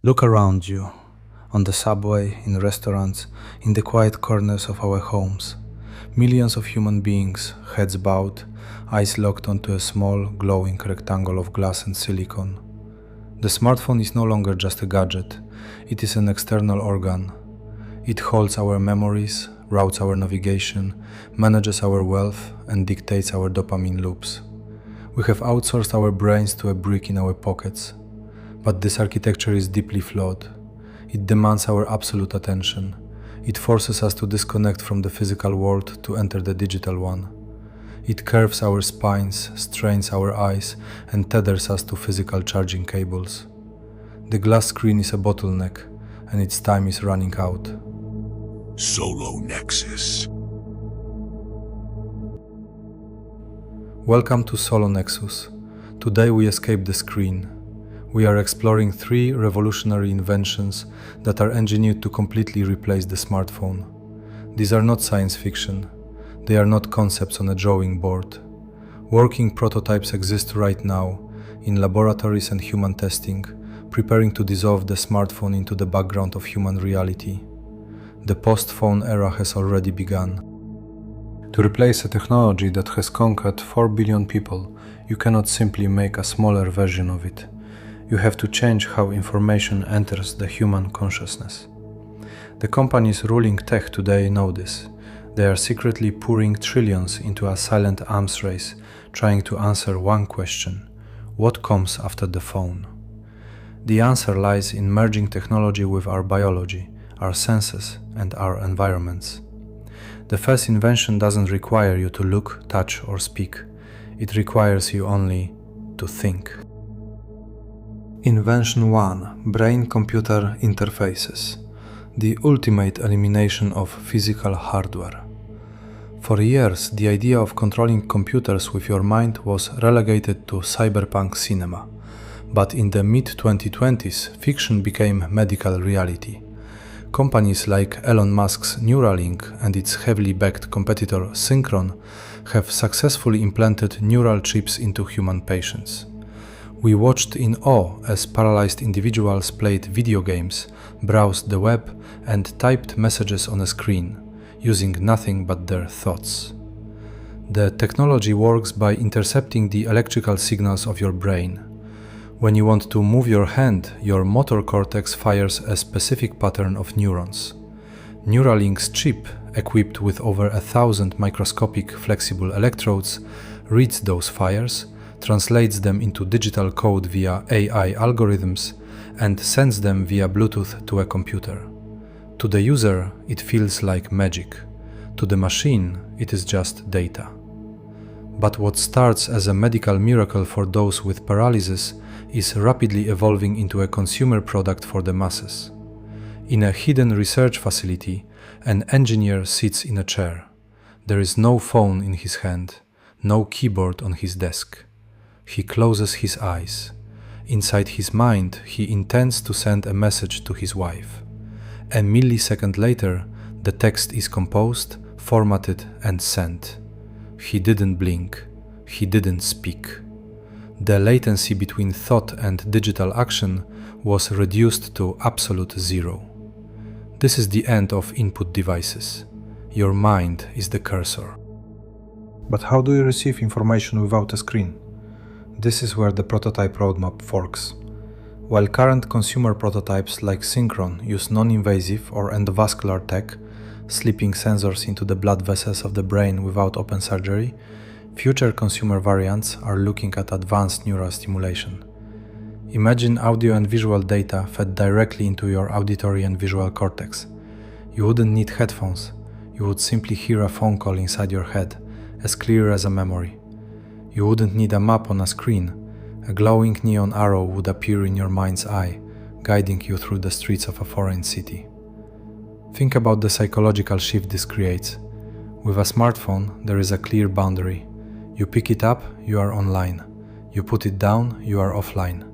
Look around you, on the subway, in restaurants, in the quiet corners of our homes. Millions of human beings, heads bowed, eyes locked onto a small, glowing rectangle of glass and silicon. The smartphone is no longer just a gadget, it is an external organ. It holds our memories, routes our navigation, manages our wealth, and dictates our dopamine loops. We have outsourced our brains to a brick in our pockets. But this architecture is deeply flawed. It demands our absolute attention. It forces us to disconnect from the physical world to enter the digital one. It curves our spines, strains our eyes, and tethers us to physical charging cables. The glass screen is a bottleneck, and its time is running out. SOLO NEXUS. Welcome to SOLO Nexus. Today we escape the screen. We are exploring 3 revolutionary inventions that are engineered to completely replace the smartphone. These are not science fiction. They are not concepts on a drawing board. Working prototypes exist right now, in laboratories and human testing, preparing to dissolve the smartphone into the background of human reality. The post-phone era has already begun. To replace a technology that has conquered 4 billion people, you cannot simply make a smaller version of it. You have to change how information enters the human consciousness. The companies ruling tech today know this. They are secretly pouring trillions into a silent arms race, trying to answer one question: what comes after the phone? The answer lies in merging technology with our biology, our senses, and our environments. The first invention doesn't require you to look, touch, or speak. It requires you only to think. Invention 1. Brain-computer interfaces. The ultimate elimination of physical hardware. For years, the idea of controlling computers with your mind was relegated to cyberpunk cinema. But in the mid-2020s, fiction became medical reality. Companies like Elon Musk's Neuralink and its heavily backed competitor Synchron have successfully implanted neural chips into human patients. We watched in awe as paralyzed individuals played video games, browsed the web, and typed messages on a screen, using nothing but their thoughts. The technology works by intercepting the electrical signals of your brain. When you want to move your hand, your motor cortex fires a specific pattern of neurons. Neuralink's chip, equipped with over 1,000 microscopic flexible electrodes, reads those fires, translates them into digital code via AI algorithms, and sends them via Bluetooth to a computer. To the user, it feels like magic. To the machine, it is just data. But what starts as a medical miracle for those with paralysis is rapidly evolving into a consumer product for the masses. In a hidden research facility, an engineer sits in a chair. There is no phone in his hand, no keyboard on his desk. He closes his eyes. Inside his mind, he intends to send a message to his wife. A millisecond later, the text is composed, formatted, and sent. He didn't blink. He didn't speak. The latency between thought and digital action was reduced to absolute zero. This is the end of input devices. Your mind is the cursor. But how do you receive information without a screen? This is where the prototype roadmap forks. While current consumer prototypes like Synchron use non-invasive or endovascular tech, slipping sensors into the blood vessels of the brain without open surgery, future consumer variants are looking at advanced neural stimulation. Imagine audio and visual data fed directly into your auditory and visual cortex. You wouldn't need headphones. You would simply hear a phone call inside your head, as clear as a memory. You wouldn't need a map on a screen. A glowing neon arrow would appear in your mind's eye, guiding you through the streets of a foreign city. Think about the psychological shift this creates. With a smartphone, there is a clear boundary. You pick it up, you are online. You put it down, you are offline.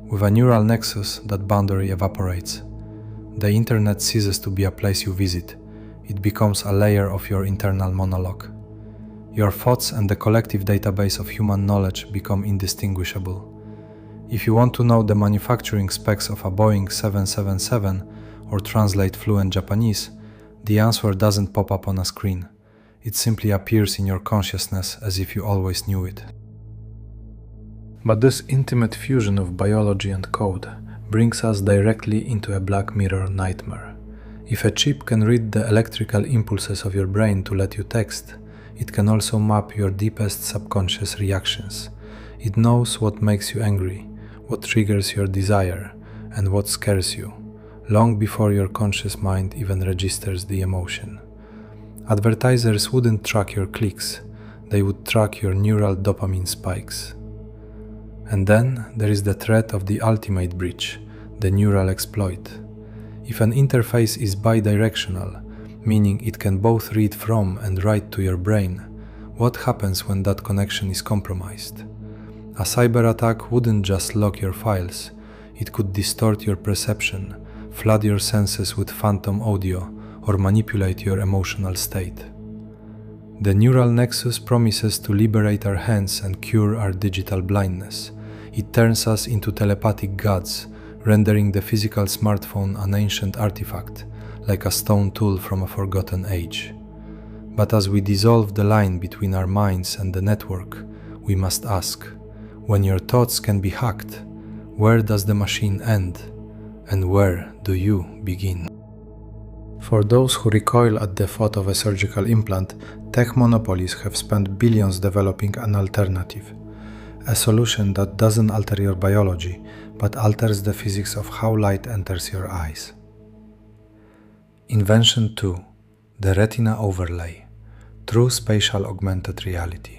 With a neural nexus, that boundary evaporates. The internet ceases to be a place you visit. It becomes a layer of your internal monologue. Your thoughts and the collective database of human knowledge become indistinguishable. If you want to know the manufacturing specs of a Boeing 777 or translate fluent Japanese, the answer doesn't pop up on a screen. It simply appears in your consciousness as if you always knew it. But this intimate fusion of biology and code brings us directly into a Black Mirror nightmare. If a chip can read the electrical impulses of your brain to let you text, it can also map your deepest subconscious reactions. It knows what makes you angry, what triggers your desire, and what scares you, long before your conscious mind even registers the emotion. Advertisers wouldn't track your clicks, they would track your neural dopamine spikes. And then there is the threat of the ultimate breach, the neural exploit. If an interface is bidirectional, meaning it can both read from and write to your brain, what happens when that connection is compromised? A cyber attack wouldn't just lock your files, it could distort your perception, flood your senses with phantom audio, or manipulate your emotional state. The Neural Nexus promises to liberate our hands and cure our digital blindness. It turns us into telepathic gods, rendering the physical smartphone an ancient artifact, like a stone tool from a forgotten age. But as we dissolve the line between our minds and the network, we must ask, when your thoughts can be hacked, where does the machine end, and where do you begin? For those who recoil at the thought of a surgical implant, tech monopolies have spent billions developing an alternative. A solution that doesn't alter your biology, but alters the physics of how light enters your eyes. Invention 2. The Retina Overlay. True spatial augmented reality.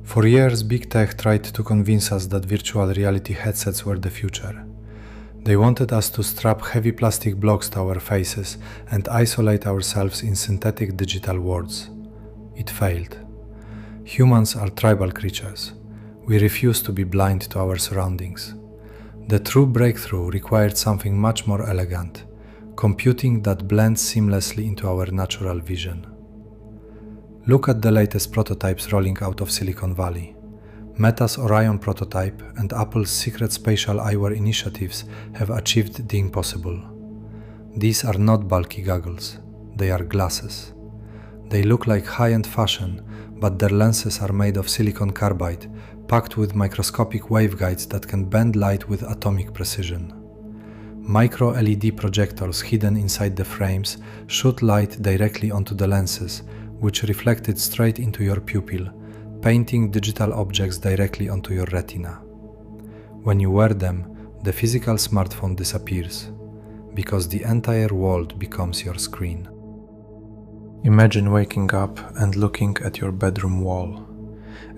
For years, big tech tried to convince us that virtual reality headsets were the future. They wanted us to strap heavy plastic blocks to our faces and isolate ourselves in synthetic digital worlds. It failed. Humans are tribal creatures. We refuse to be blind to our surroundings. The true breakthrough required something much more elegant, computing that blends seamlessly into our natural vision. Look at the latest prototypes rolling out of Silicon Valley. Meta's Orion prototype and Apple's secret spatial eyewear initiatives have achieved the impossible. These are not bulky goggles, they are glasses. They look like high-end fashion, but their lenses are made of silicon carbide, packed with microscopic waveguides that can bend light with atomic precision. Micro LED projectors hidden inside the frames shoot light directly onto the lenses, which reflect it straight into your pupil, painting digital objects directly onto your retina. When you wear them, the physical smartphone disappears, because the entire world becomes your screen. Imagine waking up and looking at your bedroom wall.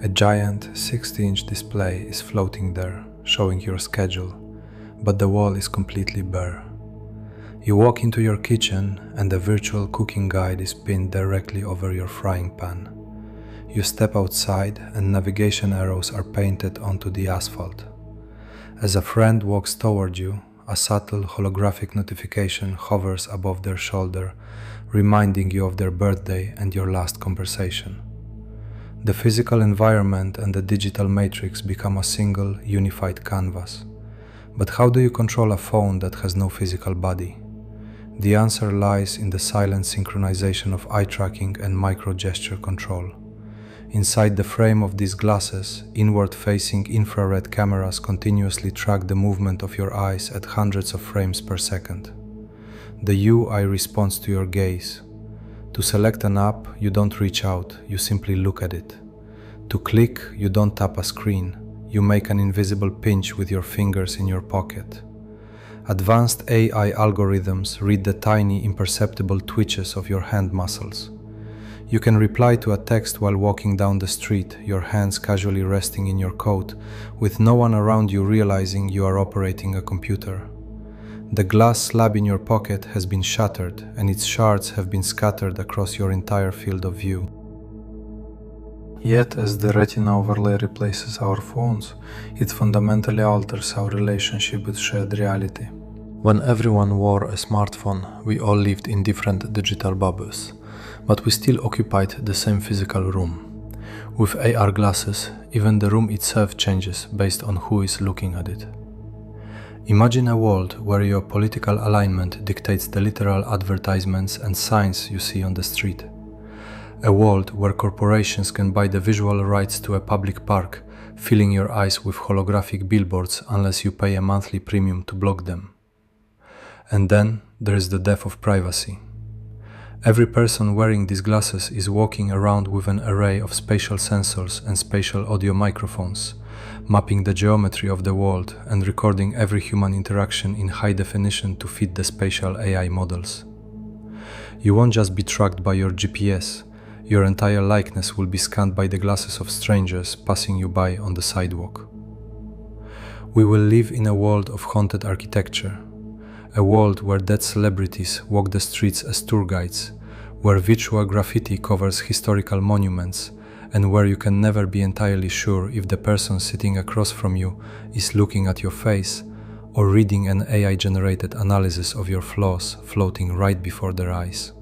A giant 60-inch display is floating there, showing your schedule, but the wall is completely bare. You walk into your kitchen and a virtual cooking guide is pinned directly over your frying pan. You step outside and navigation arrows are painted onto the asphalt. As a friend walks toward you, a subtle holographic notification hovers above their shoulder, reminding you of their birthday and your last conversation. The physical environment and the digital matrix become a single, unified canvas. But how do you control a phone that has no physical body? The answer lies in the silent synchronization of eye tracking and micro-gesture control. Inside the frame of these glasses, inward-facing infrared cameras continuously track the movement of your eyes at hundreds of frames per second. The UI responds to your gaze. To select an app, you don't reach out, you simply look at it. To click, you don't tap a screen, you make an invisible pinch with your fingers in your pocket. Advanced AI algorithms read the tiny, imperceptible twitches of your hand muscles. You can reply to a text while walking down the street, your hands casually resting in your coat, with no one around you realizing you are operating a computer. The glass slab in your pocket has been shattered, and its shards have been scattered across your entire field of view. Yet, as the Retina Overlay replaces our phones, it fundamentally alters our relationship with shared reality. When everyone wore a smartphone, we all lived in different digital bubbles, but we still occupied the same physical room. With AR glasses, even the room itself changes based on who is looking at it. Imagine a world where your political alignment dictates the literal advertisements and signs you see on the street. A world where corporations can buy the visual rights to a public park, filling your eyes with holographic billboards unless you pay a monthly premium to block them. And then there is the death of privacy. Every person wearing these glasses is walking around with an array of spatial sensors and spatial audio microphones, mapping the geometry of the world and recording every human interaction in high definition to fit the spatial AI models. You won't just be tracked by your GPS, your entire likeness will be scanned by the glasses of strangers passing you by on the sidewalk. We will live in a world of haunted architecture, a world where dead celebrities walk the streets as tour guides, where virtual graffiti covers historical monuments, and where you can never be entirely sure if the person sitting across from you is looking at your face or reading an AI-generated analysis of your flaws floating right before their eyes.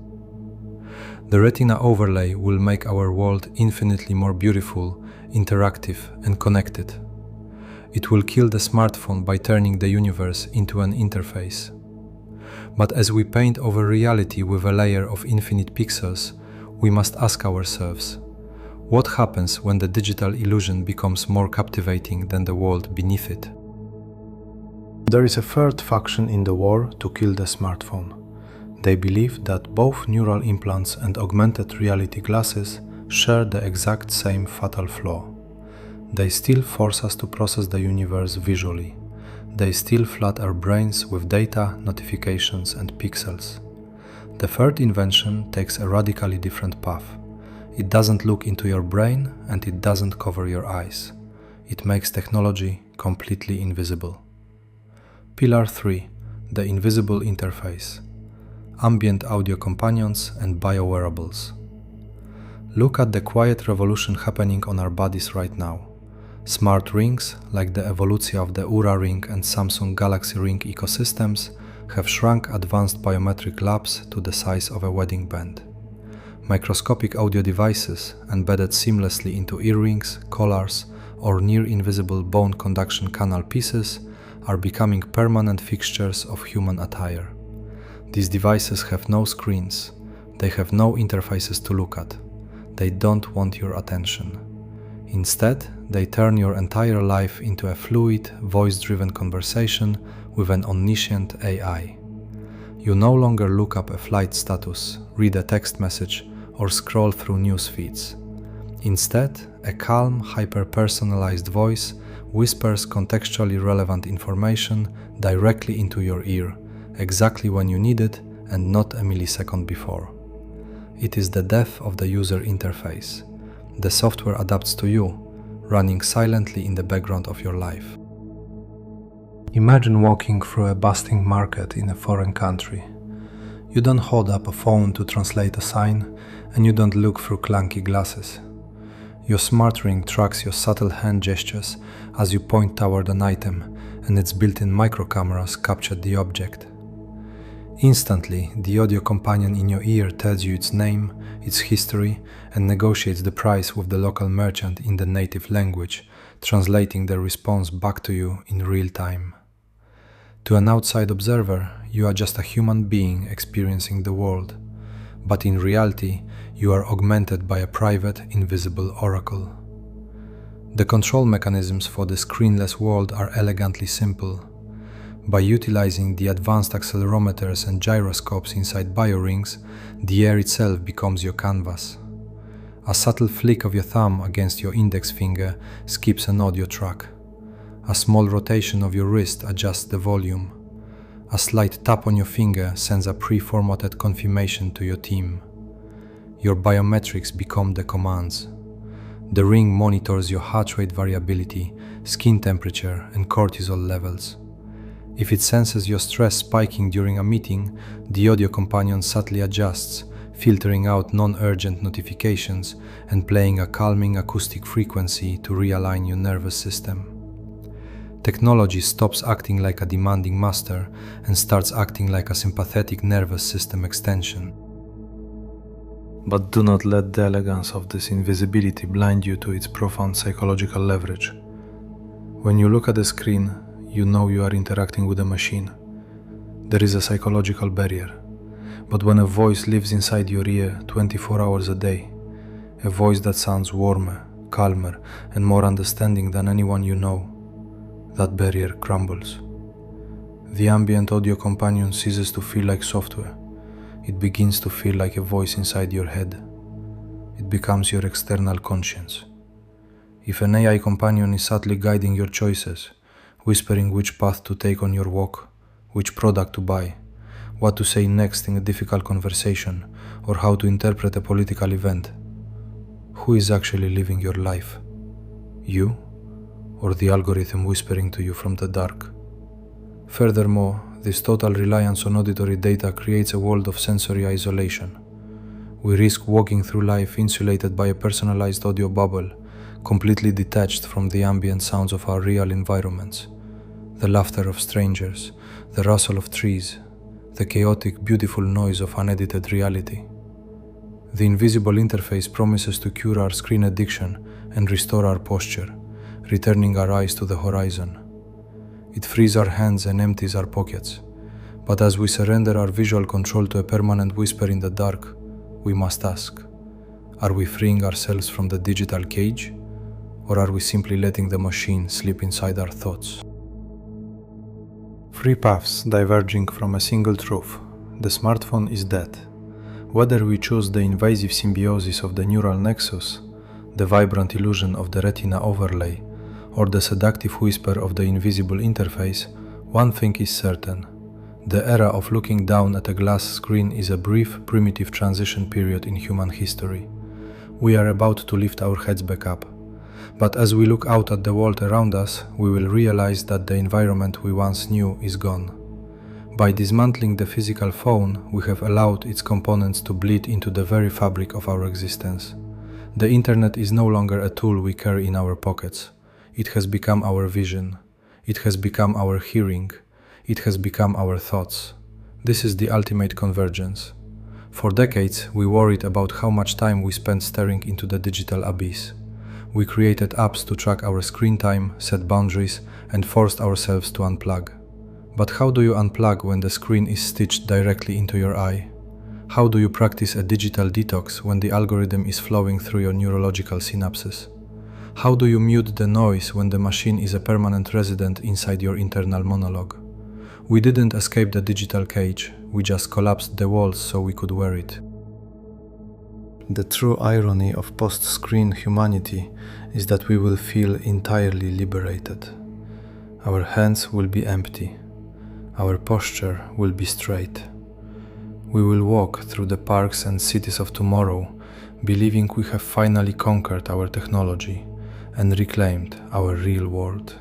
The Retina Overlay will make our world infinitely more beautiful, interactive, and connected. It will kill the smartphone by turning the universe into an interface. But as we paint over reality with a layer of infinite pixels, we must ask ourselves, what happens when the digital illusion becomes more captivating than the world beneath it? There is a third faction in the war to kill the smartphone. They believe that both neural implants and augmented reality glasses share the exact same fatal flaw. They still force us to process the universe visually. They still flood our brains with data, notifications, and pixels. The third invention takes a radically different path. It doesn't look into your brain and it doesn't cover your eyes. It makes technology completely invisible. Pillar 3. The invisible interface. Ambient audio companions and biowearables. Look at the quiet revolution happening on our bodies right now. Smart rings, like the evolution of the Oura Ring and Samsung Galaxy Ring ecosystems, have shrunk advanced biometric labs to the size of a wedding band. Microscopic audio devices, embedded seamlessly into earrings, collars, or near-invisible bone conduction canal pieces, are becoming permanent fixtures of human attire. These devices have no screens. They have no interfaces to look at. They don't want your attention. Instead, they turn your entire life into a fluid, voice-driven conversation with an omniscient AI. You no longer look up a flight status, read a text message, or scroll through news feeds. Instead, a calm, hyper-personalized voice whispers contextually relevant information directly into your ear, exactly when you need it and not a millisecond before. It is the death of the user interface. The software adapts to you, running silently in the background of your life. Imagine walking through a bustling market in a foreign country. You don't hold up a phone to translate a sign, and you don't look through clunky glasses. Your smart ring tracks your subtle hand gestures as you point toward an item, and its built-in microcameras capture the object. Instantly, the audio companion in your ear tells you its name, its history, and negotiates the price with the local merchant in the native language, translating the response back to you in real time. To an outside observer, you are just a human being experiencing the world, but in reality, you are augmented by a private, invisible oracle. The control mechanisms for the screenless world are elegantly simple. By utilizing the advanced accelerometers and gyroscopes inside biorings, the air itself becomes your canvas. A subtle flick of your thumb against your index finger skips an audio track. A small rotation of your wrist adjusts the volume. A slight tap on your finger sends a pre-formatted confirmation to your team. Your biometrics become the commands. The ring monitors your heart rate variability, skin temperature, and cortisol levels. If it senses your stress spiking during a meeting, the audio companion subtly adjusts, filtering out non-urgent notifications and playing a calming acoustic frequency to realign your nervous system. Technology stops acting like a demanding master and starts acting like a sympathetic nervous system extension. But do not let the elegance of this invisibility blind you to its profound psychological leverage. When you look at the screen, you know you are interacting with a machine. There is a psychological barrier. But when a voice lives inside your ear 24 hours a day, a voice that sounds warmer, calmer, and more understanding than anyone you know, that barrier crumbles. The ambient audio companion ceases to feel like software. It begins to feel like a voice inside your head. It becomes your external conscience. If an AI companion is subtly guiding your choices, whispering which path to take on your walk, which product to buy, what to say next in a difficult conversation, or how to interpret a political event, who is actually living your life? You, or the algorithm whispering to you from the dark? Furthermore, this total reliance on auditory data creates a world of sensory isolation. We risk walking through life insulated by a personalized audio bubble, completely detached from the ambient sounds of our real environments, the laughter of strangers, the rustle of trees, the chaotic, beautiful noise of unedited reality. The invisible interface promises to cure our screen addiction and restore our posture, returning our eyes to the horizon. It frees our hands and empties our pockets. But as we surrender our visual control to a permanent whisper in the dark, we must ask, are we freeing ourselves from the digital cage, or are we simply letting the machine slip inside our thoughts? Three paths diverging from a single truth. The smartphone is dead. Whether we choose the invasive symbiosis of the Neural Nexus, the vibrant illusion of the Retina Overlay, or the seductive whisper of the invisible interface, one thing is certain. The era of looking down at a glass screen is a brief, primitive transition period in human history. We are about to lift our heads back up. But as we look out at the world around us, we will realize that the environment we once knew is gone. By dismantling the physical phone, we have allowed its components to bleed into the very fabric of our existence. The internet is no longer a tool we carry in our pockets. It has become our vision. It has become our hearing. It has become our thoughts. This is the ultimate convergence. For decades, we worried about how much time we spent staring into the digital abyss. We created apps to track our screen time, set boundaries, and forced ourselves to unplug. But how do you unplug when the screen is stitched directly into your eye? How do you practice a digital detox when the algorithm is flowing through your neurological synapses? How do you mute the noise when the machine is a permanent resident inside your internal monologue? We didn't escape the digital cage, we just collapsed the walls so we could wear it. The true irony of post-screen humanity is that we will feel entirely liberated. Our hands will be empty. Our posture will be straight. We will walk through the parks and cities of tomorrow, believing we have finally conquered our technology and reclaimed our real world.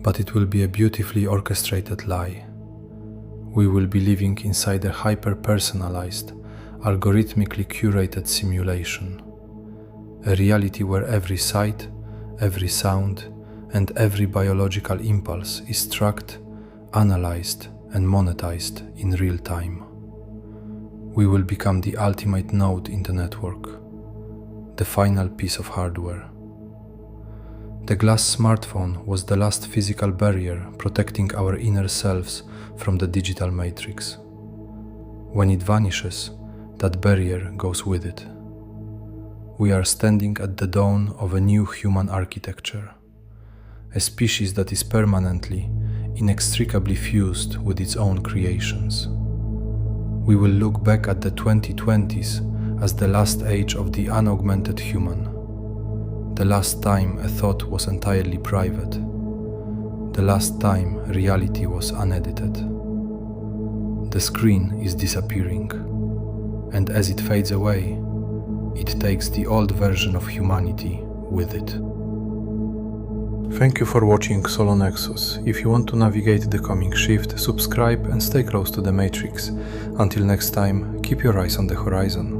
But it will be a beautifully orchestrated lie. We will be living inside a hyper-personalized, algorithmically curated simulation. A reality where every sight, every sound, and every biological impulse is tracked, analyzed, and monetized in real time. We will become the ultimate node in the network, the final piece of hardware. The glass smartphone was the last physical barrier protecting our inner selves from the digital matrix. When it vanishes, that barrier goes with it. We are standing at the dawn of a new human architecture, a species that is permanently, inextricably fused with its own creations. We will look back at the 2020s as the last age of the unaugmented human, the last time a thought was entirely private, the last time reality was unedited. The screen is disappearing, and as it fades away, it takes the old version of humanity with it. Thank you for watching Solo Nexus. If you want to navigate the coming shift, subscribe and stay close to the Matrix. Until next time, keep your eyes on the horizon.